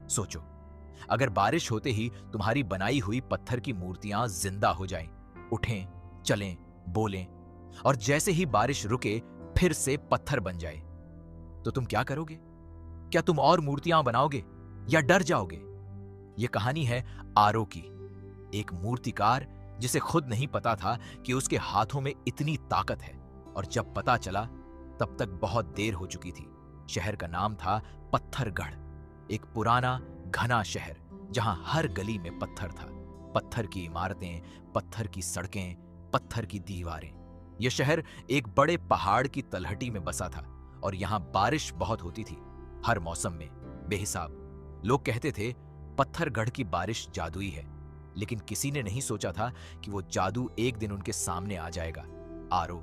सोचो, अगर बारिश होते ही तुम्हारी बनाई हुई पत्थर की मूर्तियां जिंदा हो जाएं, उठें, चलें, बोलें, और जैसे ही बारिश रुके फिर से पत्थर बन जाए, तो तुम क्या करोगे? क्या तुम और मूर्तियां बनाओगे या डर जाओगे? यह कहानी है आरो की, एक मूर्तिकार जिसे खुद नहीं पता था कि उसके हाथों में इतनी ताकत है, और जब पता चला तब तक बहुत देर हो चुकी थी। शहर का नाम था पत्थरगढ़, एक पुराना घना शहर जहां हर गली में पत्थर था। पत्थर की इमारतें, पत्थर की सड़कें, पत्थर की दीवारें। यह शहर एक बड़े पहाड़ की तलहटी में बसा था, और यहां बारिश बहुत होती थी, हर मौसम में बेहिसाब। लोग कहते थे पत्थरगढ़ की बारिश जादुई है, लेकिन किसी ने नहीं सोचा था कि वो जादू एक दिन उनके सामने आ जाएगा। आरो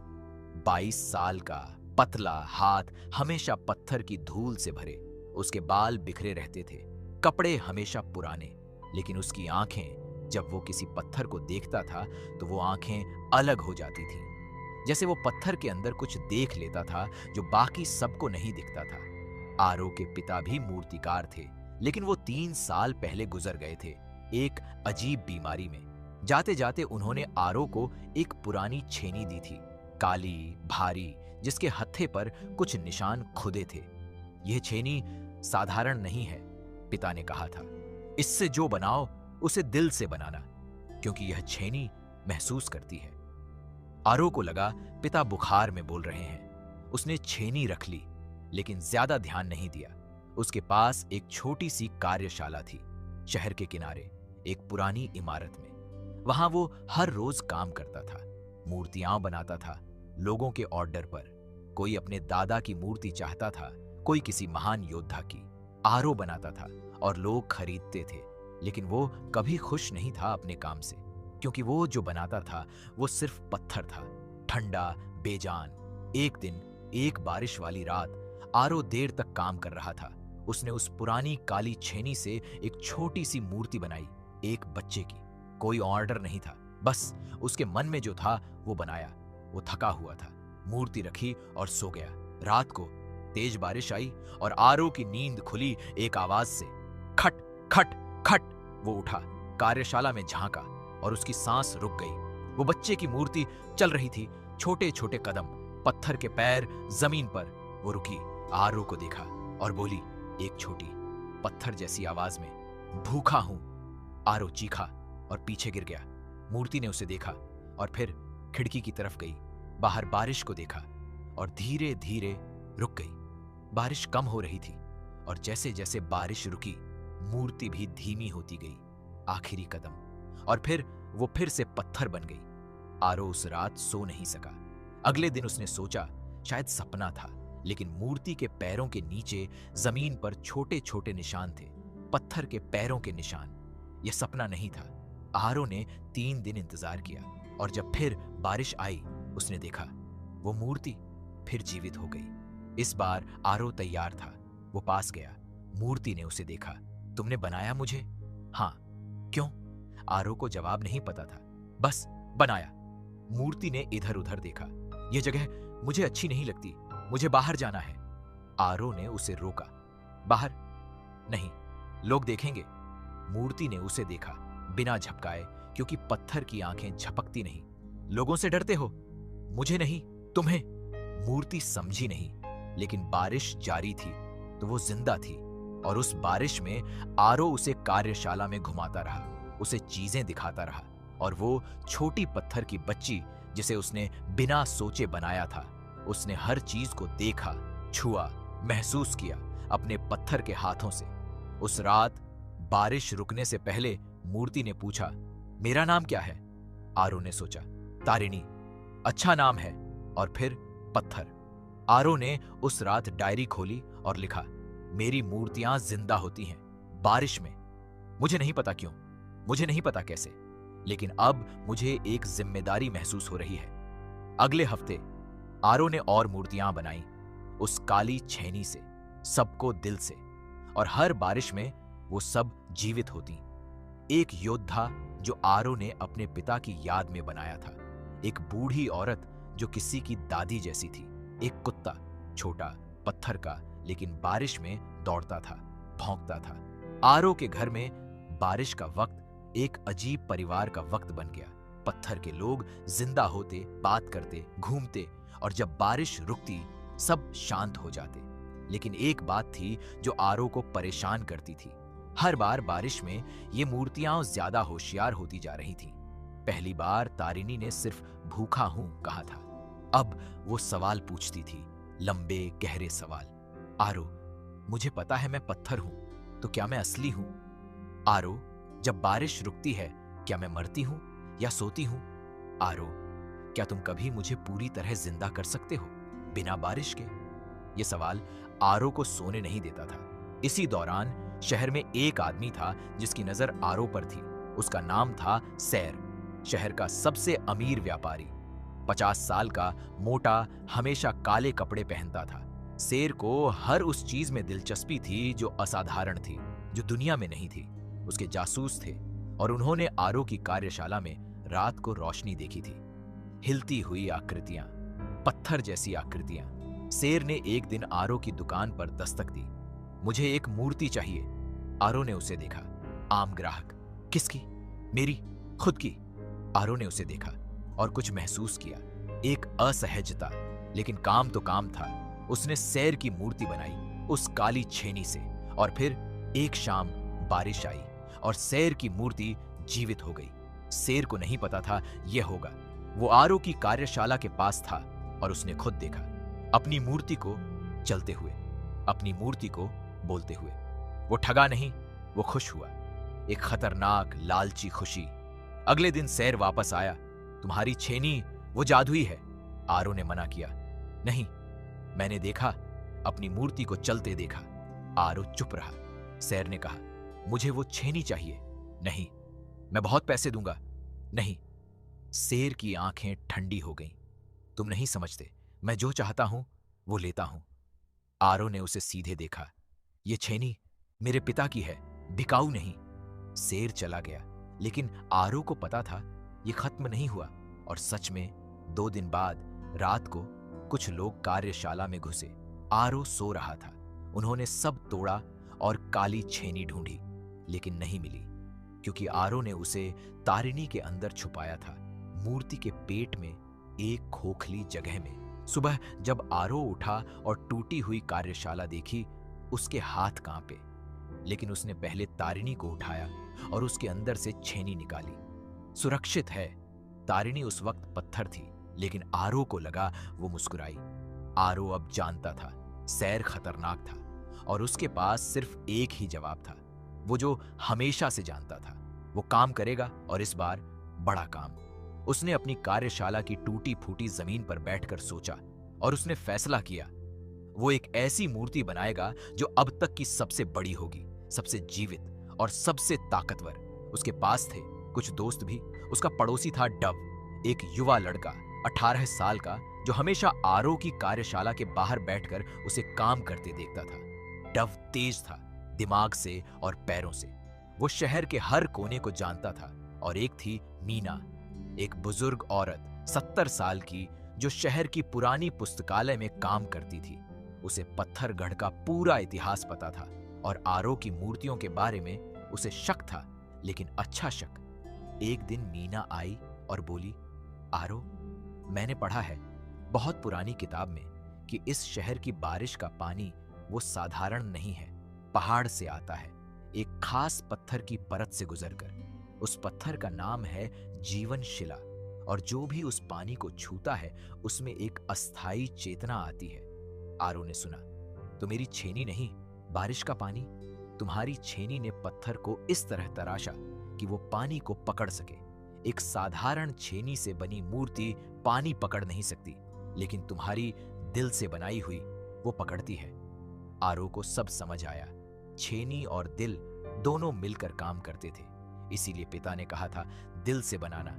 22 साल का, पतला, हाथ हमेशा पत्थर की धूल से भरे, उसके बाल बिखरे रहते थे, कपड़े हमेशा पुराने, लेकिन उसकी आंखें, जब वो किसी पत्थर को देखता था तो वो आंखें अलग हो जाती थीं, जैसे वो पत्थर के अंदर कुछ देख लेता था जो बाकी सबको नहीं दिखता था। आरो के पिता भी मूर्तिकार थे, लेकिन वो 3 साल पहले गुजर गए थे, एक अजीब बीमारी में। जाते जाते उन्होंने आरो को एक पुरानी छेनी दी थी, काली, भारी, जिसके हत्थे पर कुछ निशान खुदे थे। यह छेनी साधारण नहीं है, पिता ने कहा था। इससे जो बनाओ उसे दिल से बनाना, क्योंकि यह छेनी महसूस करती है। आरो को लगा पिता बुखार में बोल रहे हैं। उसने छेनी रख ली, लेकिन ज्यादा ध्यान नहीं दिया। उसके पास एक छोटी सी कार्यशाला थी, शहर के किनारे एक पुरानी इमारत में। वहां वो हर रोज काम करता था, मूर्तियां बनाता था, लोगों के ऑर्डर पर। कोई अपने दादा की मूर्ति चाहता था, कोई किसी महान योद्धा की। आरो बनाता था और लोग खरीदते थे, लेकिन वो कभी खुश नहीं था अपने काम से, क्योंकि वो जो बनाता था वो सिर्फ पत्थर था, ठंडा, बेजान। एक दिन, एक बारिश वाली रात, आरो देर तक काम कर रहा था। उसने उस पुरानी काली छेनी से एक छोटी सी मूर्ति बनाई, एक बच्चे की। कोई ऑर्डर नहीं था, बस उसके मन में जो था वो बनाया। वो थका हुआ था, मूर्ति रखी और सो गया। रात को तेज बारिश आई और आरो की नींद खुली एक आवाज से, खट खट खट। वो उठा, कार्यशाला में झांका और उसकी सांस रुक गई। वो बच्चे की मूर्ति चल रही थी, छोटे छोटे कदम, पत्थर के पैर जमीन पर। वो रुकी, आरो को देखा और बोली एक छोटी, पत्थर जैसी आवाज में, भूखा हूं। आरो चीखा और पीछे गिर गया। मूर्ति ने उसे देखा और फिर खिड़की की तरफ गई, बाहर बारिश को देखा और धीरे धीरे रुक गई। बारिश कम हो रही थी और जैसे जैसे बारिश रुकी, मूर्ति भी धीमी होती गई। आखिरी कदम, और फिर वो फिर से पत्थर बन गई। आरो उस रात सो नहीं सका। अगले दिन उसने सोचा शायद सपना था, लेकिन मूर्ति के पैरों के नीचे जमीन पर छोटे छोटे निशान थे, पत्थर के पैरों के निशान। यह सपना नहीं था। आरो ने 3 दिन इंतजार किया और जब फिर बारिश आई, उसने देखा वो मूर्ति फिर जीवित हो गई। इस बार आरो तैयार था। वो पास गया। मूर्ति ने उसे देखा, तुमने बनाया मुझे? हाँ। क्यों? आरो को जवाब नहीं पता था, बस बनाया। मूर्ति ने इधर उधर देखा। यह जगह मुझे अच्छी नहीं लगती, मुझे बाहर जाना है। आरो ने उसे रोका। बाहर नहीं, लोग देखेंगे। मूर्ति ने उसे देखा, बिना झपकाए, क्योंकि पत्थर की आंखें झपकती नहीं। लोगों से डरते हो? मुझे नहीं, तुम्हें। मूर्ति समझी नहीं, लेकिन बारिश जारी थी तो वो जिंदा थी, और उस बारिश में आरो उसे कार्यशाला में घुमाता रहा, उसे चीजें दिखाता रहा, और वो छोटी पत्थर की बच्ची जिसे उसने बिना सोचे बनाया था, उसने हर चीज को देखा, छुआ, महसूस किया अपने पत्थर के हाथों से। उस रात बारिश रुकने से पहले मूर्ति ने पूछा, मेरा नाम क्या है? आरो ने सोचा, तारिणी। अच्छा नाम है। और फिर पत्थर। आरो ने उस रात डायरी खोली और लिखा, मेरी मूर्तियां जिंदा होती हैं बारिश में। मुझे नहीं पता क्यों, मुझे नहीं पता कैसे, लेकिन अब मुझे एक जिम्मेदारी महसूस हो रही है। अगले हफ्ते आरो ने और मूर्तियां बनाई, उस काली छेनी से, सबको दिल से, और हर बारिश में वो सब जीवित होती। एक योद्धा जो आरो ने अपने पिता की याद में बनाया था, एक बूढ़ी औरत जो किसी की दादी जैसी थी, एक कुत्ता, छोटा, पत्थर का, लेकिन बारिश में दौड़ता था, भौंकता था, आरो के घर में बारिश का वक्त एक अजीब परिवार का वक्त बन गया। पत्थर के लोग जिंदा होते, बात करते, घूमते, और जब बारिश रुकती सब शांत हो जाते। लेकिन एक बात थी जो आरो को परेशान करती थी। हर बार बारिश में ये मूर्तियां ज्यादा होशियार होती जा रही थीं। पहली बार तारिणी ने सिर्फ भूखा हूं कहा था। अब वो सवाल पूछती थी, लंबे गहरे सवाल। आरो, मुझे पता है मैं पत्थर हूं, तो क्या मैं असली हूं? आरो, जब बारिश रुकती है क्या मैं मरती हूं या सोती हूं? आरो, क्या तुम कभी मुझे पूरी तरह जिंदा कर सकते हो बिना बारिश के? ये सवाल आरो को सोने नहीं देता था। इसी दौरान शहर में एक आदमी था जिसकी नजर आरो पर थी। उसका नाम था सैर, शहर का सबसे अमीर व्यापारी। 50 साल का, मोटा, हमेशा काले कपड़े पहनता था। शेर को हर उस चीज में दिलचस्पी थी जो असाधारण थी, जो दुनिया में नहीं थी। उसके जासूस थे और उन्होंने आरो की कार्यशाला में रात को रोशनी देखी थी। हिलती हुई आकृतियां, पत्थर जैसी आकृतियां। शेर ने एक दिन आरो की दुकान पर दस्तक दी। मुझे एक मूर्ति चाहिए। आरो ने उसे देखा। आम ग्राहक। किसकी? मेरी, खुद की। आरो ने उसे देखा और कुछ महसूस किया, एक असहजता। लेकिन काम तो काम था। उसने शेर की मूर्ति बनाई उस काली छेनी से, और फिर एक शाम बारिश आई और शेर की मूर्ति जीवित हो गई। शेर को नहीं पता था यह होगा। वो आरो की कार्यशाला के पास था और उसने खुद देखा अपनी मूर्ति को चलते हुए, अपनी मूर्ति को बोलते हुए। वो ठगा नहीं, वो खुश हुआ, एक खतरनाक लालची खुशी। अगले दिन शेर वापस आया। तुम्हारी छेनी वो जादुई है। आरो ने मना किया। नहीं, मैंने देखा, अपनी मूर्ति को चलते देखा। आरो चुप रहा। शेर ने कहा, मुझे वो छेनी चाहिए। नहीं, मैं बहुत पैसे दूंगा। नहीं। शेर की आंखें ठंडी हो गईं। तुम नहीं समझते, मैं जो चाहता हूं वो लेता हूं। आरो ने उसे सीधे देखा। ये छेनी मेरे पिता की है, बिकाऊ नहीं। शेर चला गया, लेकिन आरो को पता था ये खत्म नहीं हुआ। और सच में 2 दिन बाद रात को कुछ लोग कार्यशाला में घुसे। आरो सो रहा था। उन्होंने सब तोड़ा और काली छेनी ढूंढी, लेकिन नहीं मिली, क्योंकि आरो ने उसे तारिणी के अंदर छुपाया था, मूर्ति के पेट में, एक खोखली जगह में। सुबह जब आरो उठा और टूटी हुई कार्यशाला देखी, उसके हाथ कांपे। लेकिन उसने पहले तारिणी को उठाया और उसके अंदर से छेनी निकाली। सुरक्षित है। तारिणी उस वक्त पत्थर थी, लेकिन आरो को लगा वो मुस्कुराई। आरो अब जानता था शेर खतरनाक था और उसके पास सिर्फ एक ही जवाब था, वो जो हमेशा से जानता था। वो काम करेगा, और इस बार बड़ा काम। उसने अपनी कार्यशाला की टूटी फूटी जमीन पर बैठकर सोचा और उसने फैसला किया, वो एक ऐसी मूर्ति बनाएगा जो अब तक की सबसे बड़ी होगी, सबसे जीवित और सबसे ताकतवर। उसके पास थे कुछ दोस्त भी। उसका पड़ोसी था डव, एक युवा लड़का 18 साल का, जो हमेशा आरो की कार्यशाला के बाहर बैठकर उसे काम करते देखता था। डव तेज था, दिमाग से और पैरों से। वो शहर के हर कोने को जानता था। और एक थी मीना, एक बुजुर्ग औरत 70 साल की, जो शहर की पुरानी पुस्तकालय में काम करती थी। उसे पत्थरगढ़ का पूरा इतिहास पता था और आरो की मूर्तियों के बारे में उसे शक था, लेकिन अच्छा शक। एक दिन मीना आई और बोली, आरो, मैंने पढ़ा है बहुत पुरानी किताब में कि इस शहर की बारिश का पानी वो साधारण नहीं है, पहाड़ से आता है, एक खास पत्थर की परत से गुजरकर। उस पत्थर का नाम है जीवन शिला, और जो भी उस पानी को छूता है उसमें एक अस्थाई चेतना आती है। आरो ने सुना, तो मेरी छेनी नहीं, बारिश का पानी। तुम्हारी छेनी ने पत्थर को इस तरह तराशा कि वो पानी को पकड़ सके। एक साधारण छेनी से बनी मूर्ति पानी पकड़ नहीं सकती, लेकिन तुम्हारी दिल से बनाई हुई वो पकड़ती है। आरो को सब समझ आया। छेनी और दिल दोनों मिलकर काम करते थे, इसीलिए पिता ने कहा था दिल से बनाना।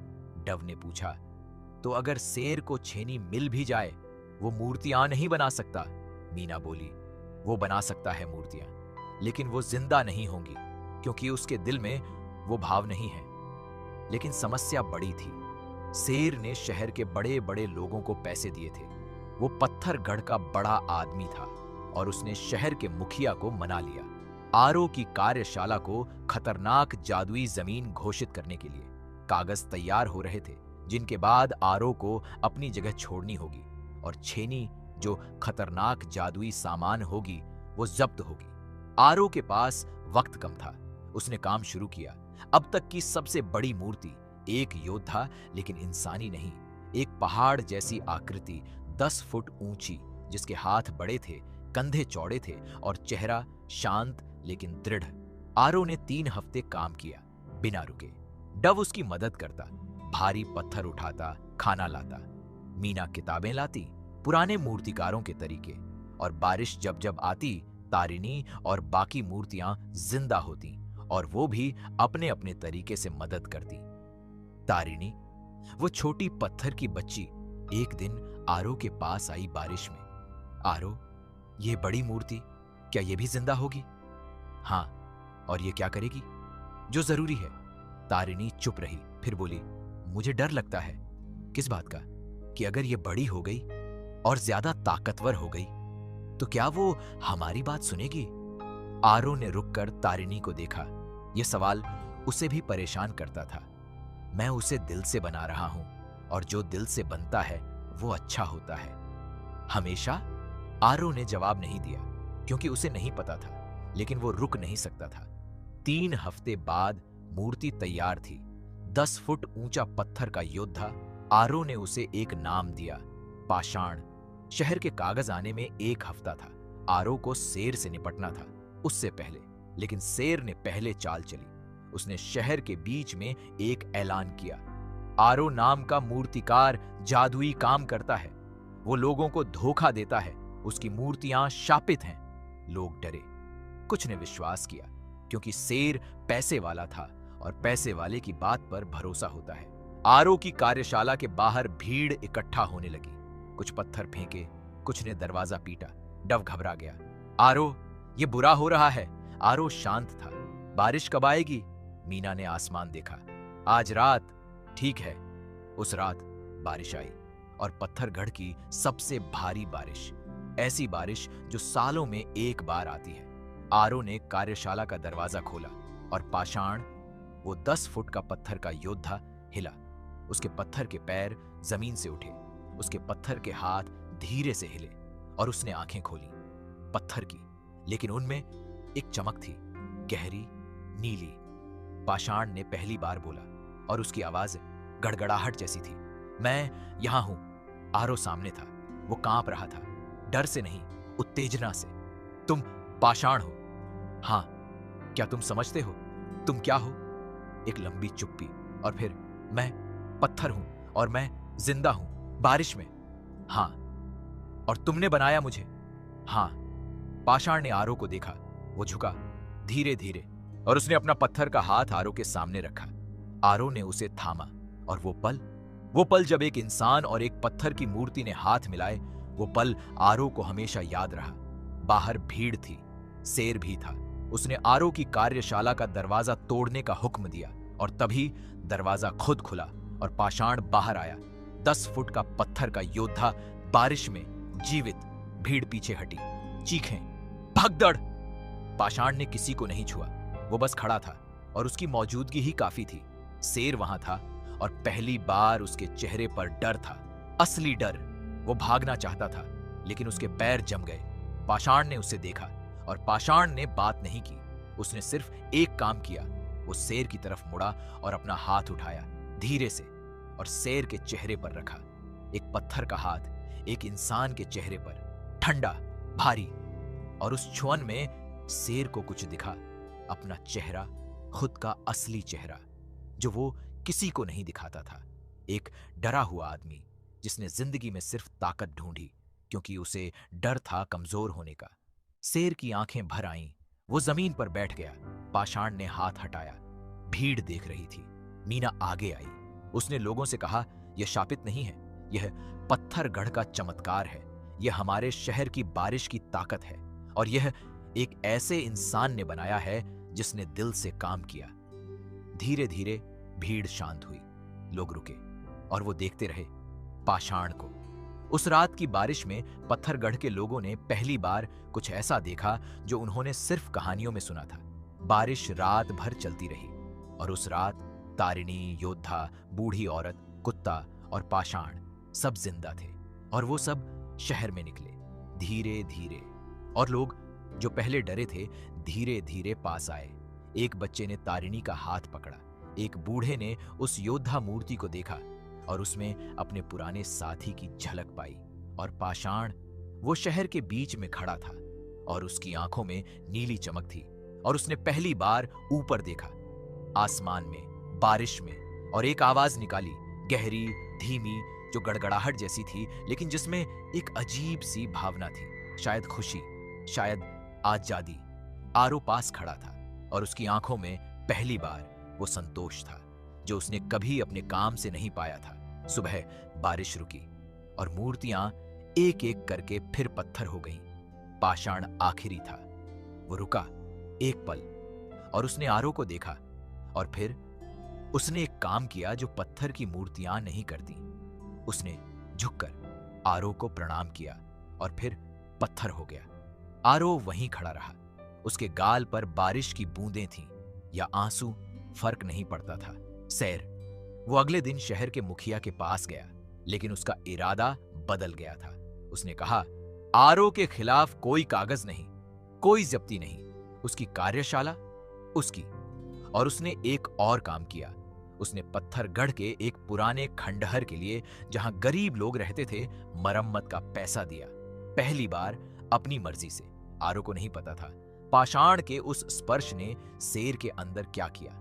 डव ने पूछा, तो अगर शेर को छेनी मिल भी जाए, वो मूर्तियां नहीं बना सकता? मीना बोली, वो बना सकता है मूर्तियां, लेकिन वो जिंदा नहीं होंगी, क्योंकि उसके दिल में वो भाव नहीं है। लेकिन समस्या बड़ी थी। शेर ने शहर के बड़े बड़े लोगों को पैसे दिए थे। वो पत्थरगढ़ का बड़ा आदमी था और उसने शहर के मुखिया को मना लिया। आरो की कार्यशाला को खतरनाक जादुई जमीन घोषित करने के लिए कागज तैयार हो रहे थे, जिनके बाद आरो को अपनी जगह छोड़नी होगी और छेनी जो खतरनाक जादुई सामान होगी वो जब्त होगी। आरो के पास वक्त कम था। उसने काम शुरू किया। अब तक की सबसे बड़ी मूर्ति, एक योद्धा लेकिन इंसानी नहीं, एक पहाड़ जैसी आकृति 10 फुट ऊंची, जिसके हाथ बड़े थे, कंधे चौड़े थे और चेहरा शांत लेकिन दृढ़। आरो ने 3 हफ्ते काम किया बिना रुके। डव उसकी मदद करता, भारी पत्थर उठाता, खाना लाता। मीना किताबें लाती, पुराने मूर्तिकारों के तरीके, और बारिश जब जब आती तारिणी और बाकी मूर्तियां जिंदा होती और वो भी अपने अपने तरीके से मदद करती। तारिणी, वो छोटी पत्थर की बच्ची, एक दिन आरो के पास आई बारिश में। आरो, ये बड़ी मूर्ति, क्या ये भी जिंदा होगी? हाँ, और ये क्या करेगी? जो जरूरी है। तारिणी चुप रही, फिर बोली, मुझे डर लगता है। किस बात का? कि अगर ये बड़ी हो गई और ज्यादा ताकतवर हो गई तो क्या वो हमारी बात सुनेगी? आरो ने रुककर तारिणी को देखा। यह सवाल उसे भी परेशान करता था। मैं उसे दिल से बना रहा हूं और जो दिल से बनता है वो अच्छा होता है। हमेशा? आरो ने जवाब नहीं दिया क्योंकि उसे नहीं पता था, लेकिन वो रुक नहीं सकता था। 3 हफ्ते बाद मूर्ति तैयार थी। 10 फुट ऊंचा पत्थर का योद्धा। आरो ने उसे एक नाम दिया, पाषाण। शहर के कागज आने में 1 हफ्ता था। आरो को शेर से निपटना था उससे पहले, लेकिन शेर ने पहले चाल चली। उसने शहर के बीच में एक ऐलान किया, आरो नाम का मूर्तिकार जादुई काम करता है। वो लोगों को धोखा देता है। उसकी मूर्तियां शापित हैं। लोग डरे। कुछ ने विश्वास किया क्योंकि शेर पैसे वाला था और पैसे वाले की बात पर भरोसा होता है। आरो की कार्यशाला के बाहर भीड़ इकट्ठा होने लगी। कुछ पत्थर फेंके, कुछ ने दरवाजा पीटा। डव घबरा गया। आरो, ये बुरा हो रहा है। आरो शांत था। बारिश कब आएगी? मीना ने आसमान देखा। आज रात। ठीक है। उस रात बारिश आई और पत्थरगढ़ की सबसे भारी बारिश, ऐसी बारिश जो सालों में एक बार आती है। आरो ने कार्यशाला का दरवाजा खोला और पाषाण, वो 10 फुट का पत्थर का योद्धा, हिला। उसके पत्थर के पैर जमीन से उठे, उसके पत्थर के हाथ धीरे से हिले और उसने आंखें खोली। पत्थर की, लेकिन उनमें एक चमक थी, गहरी नीली। पाषाण ने पहली बार बोला और उसकी आवाज गड़गड़ाहट जैसी थी। मैं यहां हूं। आरो सामने था। वो कांप रहा था, डर से नहीं, उत्तेजना से। तुम पाषाण हो? हां। क्या तुम समझते हो तुम क्या हो? एक लंबी चुप्पी और फिर, मैं पत्थर हूं और मैं जिंदा हूं बारिश में। हां। और तुमने बनाया मुझे? हां। पाषाण ने आरो को देखा। वो झुका धीरे धीरे और उसने अपना पत्थर का हाथ आरो के सामने रखा। आरो ने उसे थामा और वो पल जब एक इंसान और एक पत्थर की मूर्ति ने हाथ मिलाए, वो पल आरो को हमेशा याद रहा। बाहर भीड़ थी, शेर भी था। उसने आरो की कार्यशाला का दरवाजा तोड़ने का हुक्म दिया और तभी दरवाजा खुद खुला और पाषाण बाहर आया। 10 फुट का पत्थर का योद्धा बारिश में जीवित। भीड़ पीछे हटी। चीखें, भगदड़। पाषाण ने किसी को नहीं छुआ। वो बस खड़ा था और उसकी मौजूदगी ही काफी थी। शेर वहां था और पहली बार उसके चेहरे पर डर था, असली डर। वो भागना चाहता था लेकिन उसके पैर जम गए। पाषाण ने उसे देखा और पाषाण ने बात नहीं की। उसने सिर्फ एक काम किया। वो शेर की तरफ मुड़ा और अपना हाथ उठाया धीरे से और शेर के चेहरे पर रखा। एक पत्थर का हाथ एक इंसान के चेहरे पर, ठंडा, भारी। और उस छुअन में शेर को कुछ दिखा, अपना चेहरा, खुद का असली चेहरा, जो वो किसी को नहीं दिखाता था। एक डरा हुआ आदमी जिसने जिंदगी में सिर्फ ताकत ढूंढी क्योंकि उसे डर था कमजोर होने का। शेर की आंखें भर आईं। वो जमीन पर बैठ गया। पाषाण ने हाथ हटाया। भीड़ देख रही थी। मीना आगे आई। उसने लोगों से कहा, यह शापित नहीं है, यह पत्थरगढ़ का चमत्कार है। यह हमारे शहर की बारिश की ताकत है और यह एक ऐसे इंसान ने बनाया है जिसने दिल से काम किया। धीरे धीरे भीड़ शांत हुई। लोग रुके और वो देखते रहे पाषाण को। उस रात की बारिश में पत्थरगढ़ के लोगों ने पहली बार कुछ ऐसा देखा जो उन्होंने सिर्फ कहानियों में सुना था। बारिश रात भर चलती रही और उस रात तारिणी, योद्धा, बूढ़ी औरत, कुत्ता और पाषाण सब जिंदा थे और वो सब शहर में निकले धीरे धीरे। और लोग जो पहले डरे थे धीरे धीरे पास आए। एक बच्चे ने तारिणी का हाथ पकड़ा, एक बूढ़े ने उस योद्धा मूर्ति को देखा और उसमें अपने पुराने साथी की झलक पाई। और पाषाण वो शहर के बीच में खड़ा था और उसकी आंखों में नीली चमक थी और उसने पहली बार ऊपर देखा, आसमान में, बारिश में, और एक आवाज निकाली, गहरी, धीमी, जो गड़गड़ाहट जैसी थी लेकिन जिसमें एक अजीब सी भावना थी, शायद खुशी, शायद आजादी। आरो पास खड़ा था और उसकी आंखों में पहली बार वो संतोष था जो उसने कभी अपने काम से नहीं पाया था। सुबह बारिश रुकी और मूर्तियां एक एक करके फिर पत्थर हो गईं। पाषाण आखिरी था। वो रुका एक पल और उसने आरो को देखा और फिर उसने एक काम किया जो पत्थर की मूर्तियां नहीं करती। उसने झुककर आरो को प्रणाम किया और फिर पत्थर हो गया। आरो वहीं खड़ा रहा। उसके गाल पर बारिश की बूंदें थीं या आंसू, फर्क नहीं पड़ता था। सैर वो अगले दिन शहर के मुखिया के पास गया लेकिन उसका इरादा बदल गया था। उसने कहा, आरो के खिलाफ कोई कागज नहीं, कोई जब्ती नहीं, उसकी कार्यशाला उसकी। और उसने एक और काम किया। उसने पत्थरगढ़ के एक पुराने खंडहर के लिए जहां गरीब लोग रहते थे मरम्मत का पैसा दिया, पहली बार अपनी मर्जी से। आरो को नहीं पता था पाषाण के उस स्पर्श ने शेर के अंदर क्या किया,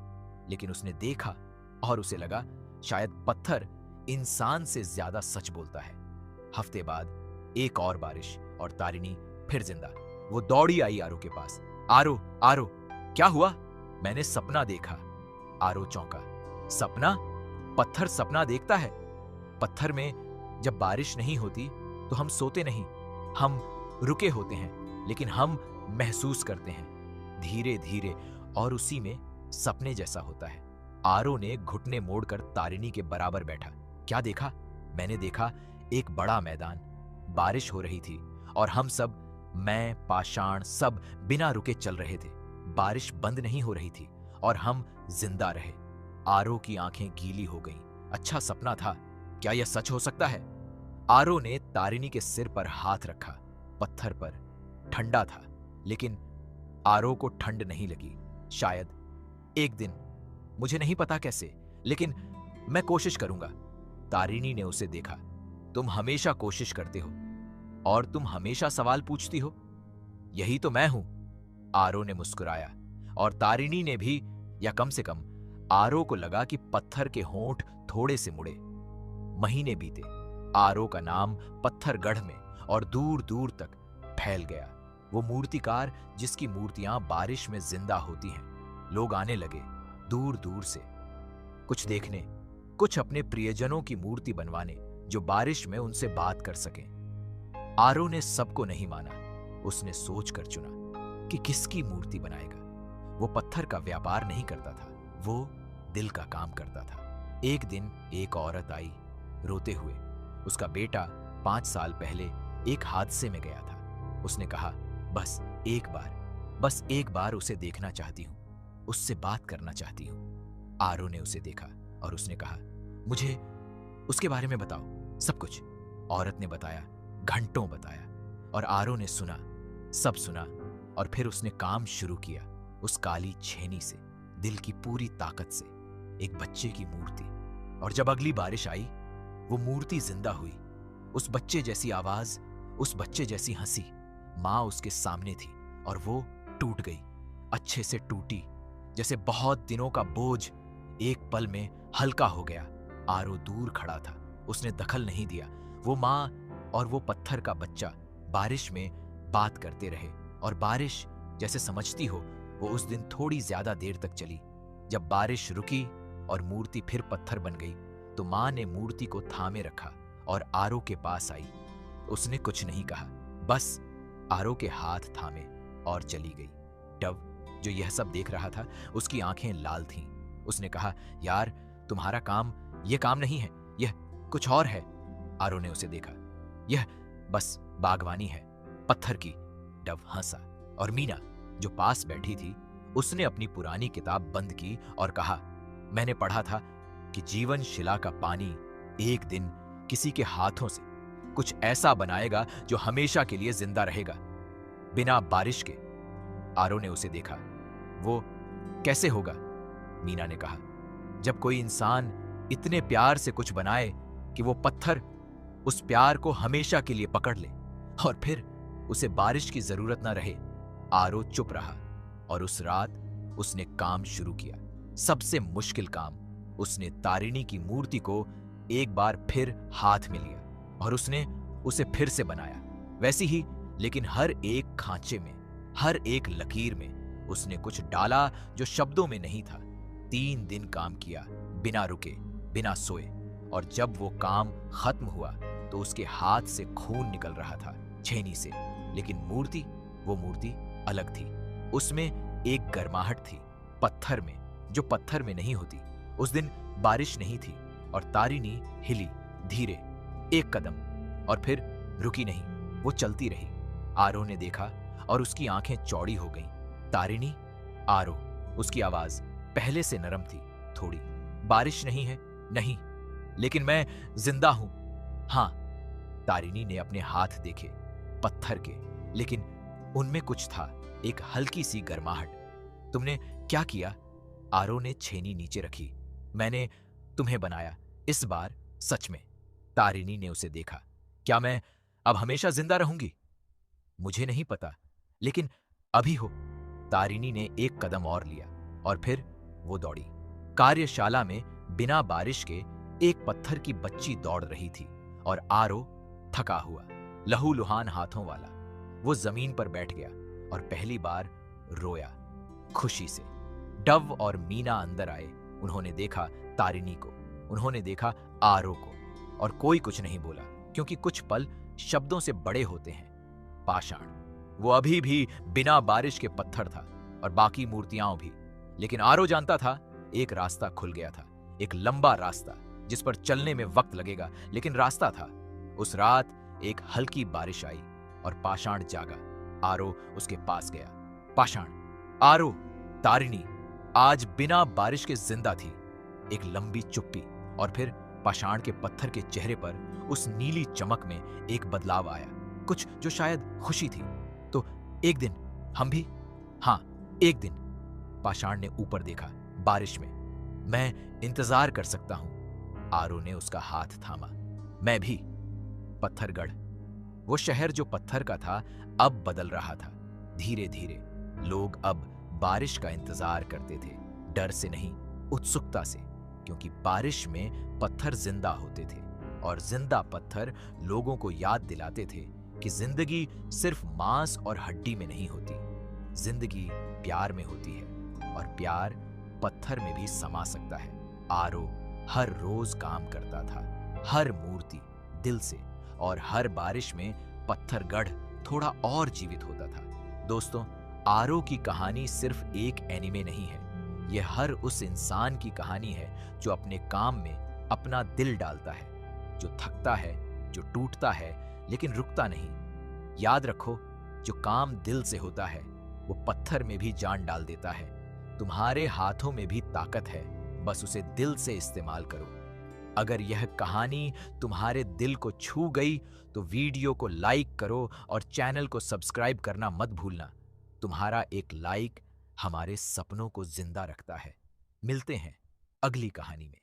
लेकिन उसने देखा और उसे लगा शायद पत्थर इंसान से ज्यादा सच बोलता है। हफ्ते बाद एक और बारिश और तारिणी फिर जिंदा। वो दौड़ी आई आरो के पास। आरो, आरो, क्या हुआ? मैंने सपना देखा। आरो चौंका। सपना? पत्थर सपना देखता है? पत्थर में जब बारिश नहीं होती तो हम सोते नहीं, हम रुके होते हैं, लेकिन हम महसूस करते हैं धीरे धीरे, और उसी में सपने जैसा होता है। आरो ने घुटने मोड़कर तारिणी के बराबर बैठा। क्या देखा? मैंने देखा एक बड़ा मैदान, बारिश हो रही थी और हम सब, मैं, पाषाण, सब बिना रुके चल रहे थे। बारिश बंद नहीं हो रही थी और हम जिंदा रहे। आरो की आंखें गीली हो गईं। अच्छा सपना था, क्या यह सच हो सकता है? आरो ने तारिणी के सिर पर हाथ रखा। पत्थर पर ठंडा था, लेकिन आरो को ठंड नहीं लगी। शायद एक दिन, मुझे नहीं पता कैसे, लेकिन मैं कोशिश करूंगा। तारिणी ने उसे देखा। तुम हमेशा कोशिश करते हो और तुम हमेशा सवाल पूछती हो, यही तो मैं हूं। आरो ने मुस्कुराया और तारिणी ने भी, या कम से कम आरो को लगा कि पत्थर के होंठ थोड़े से मुड़े। महीने बीते। आरो का नाम पत्थरगढ़ में और दूर दूर तक फैल गया। वो मूर्तिकार जिसकी मूर्तियां बारिश में जिंदा होती हैं। लोग आने लगे दूर दूर से, कुछ देखने, कुछ अपने प्रियजनों की मूर्ति बनवाने जो बारिश में उनसे बात कर सकें। आरो ने सबको नहीं माना। उसने सोच कर चुना कि किसकी मूर्ति बनाएगा। वो पत्थर का व्यापार नहीं करता था, वो दिल का काम करता था। एक दिन एक औरत आई रोते हुए। उसका बेटा 5 साल पहले एक हादसे में गया था। उसने कहा, बस एक बार उसे देखना चाहती हूं, उससे बात करना चाहती हूं। आरो ने उसे देखा और उसने कहा, मुझे उसके बारे में बताओ, सब कुछ। औरत ने बताया, घंटों बताया, और आरो ने सुना, सब सुना। और फिर उसने काम शुरू किया। उस काली छेनी से, दिल की पूरी ताकत से, एक बच्चे की मूर्ति। और जब अगली बारिश आई, वो मूर्ति जिंदा हुई। उस बच्चे जैसी आवाज, उस बच्चे जैसी हंसी। माँ उसके सामने थी और वो टूट गई, अच्छे से टूटी, जैसे बहुत दिनों का बोझ एक पल में हल्का हो गया। आरो दूर खड़ा था, उसने दखल नहीं दिया। वो माँ और वो पत्थर का बच्चा बारिश में बात करते रहे, और बारिश जैसे समझती हो वो उस दिन थोड़ी ज्यादा देर तक चली। जब बारिश रुकी और मूर्ति फिर पत्थर बन गई तो माँ ने मूर्ति को थामे रखा और आरो के पास आई। उसने कुछ नहीं कहा, बस आरो के हाथ थामे और चली गई। टव, जो यह सब देख रहा था, उसकी आंखें लाल थीं। उसने कहा, यार तुम्हारा काम यह काम नहीं है, यह कुछ और है। आरो ने उसे देखा। यह बस बागवानी है, पत्थर की। डव हंसा और मीना जो पास बैठी थी उसने अपनी पुरानी किताब बंद की और कहा, मैंने पढ़ा था कि जीवन शिला का पानी एक दिन किसी के हाथों से कुछ ऐसा बनाएगा जो हमेशा के लिए जिंदा रहेगा, बिना बारिश के। आरो ने उसे देखा। वो कैसे होगा? मीना ने कहा, जब कोई इंसान इतने प्यार से कुछ बनाए कि वो पत्थर उस प्यार को हमेशा के लिए पकड़ ले और फिर उसे बारिश की जरूरत ना रहे। आरो चुप रहा और उस रात उसने काम शुरू किया, सबसे मुश्किल काम। उसने तारिणी की मूर्ति को एक बार फिर हाथ में लिया और उसने उसे फिर से बनाया, वैसी ही, लेकिन हर एक खांचे में, हर एक लकीर में उसने कुछ डाला जो शब्दों में नहीं था। 3 दिन काम किया, बिना रुके, बिना सोए, और जब वो काम खत्म हुआ तो उसके हाथ से खून निकल रहा था, छेनी से। लेकिन मूर्ति, वो मूर्ति अलग थी। उसमें एक गर्माहट थी, पत्थर में, जो पत्थर में नहीं होती। उस दिन बारिश नहीं थी और तारिणी हिली धीरे, एक कदम, और फिर रुकी नहीं, वो चलती रही। आरो ने देखा और उसकी आंखें चौड़ी हो गईं। तारिणी, आरो, उसकी आवाज पहले से नरम थी थोड़ी। बारिश नहीं है, नहीं, लेकिन मैं जिंदा हूं, हां। तारिणी ने अपने हाथ देखे, पत्थर के, लेकिन उनमें कुछ था, एक हल्की सी गर्माहट। तुमने क्या किया? आरो ने छेनी नीचे रखी। मैंने तुम्हें बनाया, इस बार सच में। तारिणी ने उसे देखा। क्या मैं अब हमेशा जिंदा रहूंगी? मुझे नहीं पता, लेकिन अभी हो। तारिणी ने एक कदम और लिया और फिर वो दौड़ी। कार्यशाला में बिना बारिश के एक पत्थर की बच्ची दौड़ रही थी और आरो थका हुआ, लहूलुहान हाथों वाला, वो जमीन पर बैठ गया और पहली बार रोया, खुशी से। डव और मीना अंदर आए। उन्होंने देखा तारिणी को, उन्होंने देखा आरो को, और कोई कुछ नहीं बोला, क्योंकि कुछ पल शब्दों से बड़े होते हैं। पाषाण, वो अभी भी बिना बारिश के पत्थर था और बाकी मूर्तियां भी। लेकिन आरो जानता था एक रास्ता खुल गया था, एक लंबा रास्ता जिस पर चलने में वक्त लगेगा, लेकिन रास्ता था। उस रात एक हल्की बारिश आई और पाषाण जागा। आरो उसके पास गया। पाषाण, आरो, तारिणी आज बिना बारिश के जिंदा थी। एक लंबी चुप्पी, और फिर पाषाण के पत्थर के चेहरे पर उस नीली चमक में एक बदलाव आया, कुछ जो शायद खुशी थी। तो एक दिन हम भी, हां, एक दिन। पाषाण ने ऊपर देखा, बारिश में। मैं इंतजार कर सकता हूं। आरो ने उसका हाथ थामा। मैं भी। पत्थरगढ़, वो शहर जो पत्थर का था, अब बदल रहा था, धीरे धीरे। लोग अब बारिश का इंतजार करते थे, डर से नहीं, उत्सुकता से, क्योंकि बारिश में पत्थर जिंदा होते थे और जिंदा पत्थर लोगों को याद दिलाते थे कि जिंदगी सिर्फ मांस और हड्डी में नहीं होती, जिंदगी प्यार में होती है, और प्यार पत्थर में भी समा सकता है। आरो हर रोज काम करता था, हर मूर्ति दिल से, और हर बारिश में पत्थरगढ़ थोड़ा और जीवित होता था। दोस्तों, आरो की कहानी सिर्फ एक एनिमे नहीं है, यह हर उस इंसान की कहानी है जो अपने काम में अपना दिल डालता है, जो थकता है, जो टूटता है, लेकिन रुकता नहीं। याद रखो, जो काम दिल से होता है वो पत्थर में भी जान डाल देता है। तुम्हारे हाथों में भी ताकत है, बस उसे दिल से इस्तेमाल करो। अगर यह कहानी तुम्हारे दिल को छू गई तो वीडियो को लाइक करो और चैनल को सब्सक्राइब करना मत भूलना। तुम्हारा एक लाइक हमारे सपनों को जिंदा रखता है। मिलते हैं अगली कहानी में।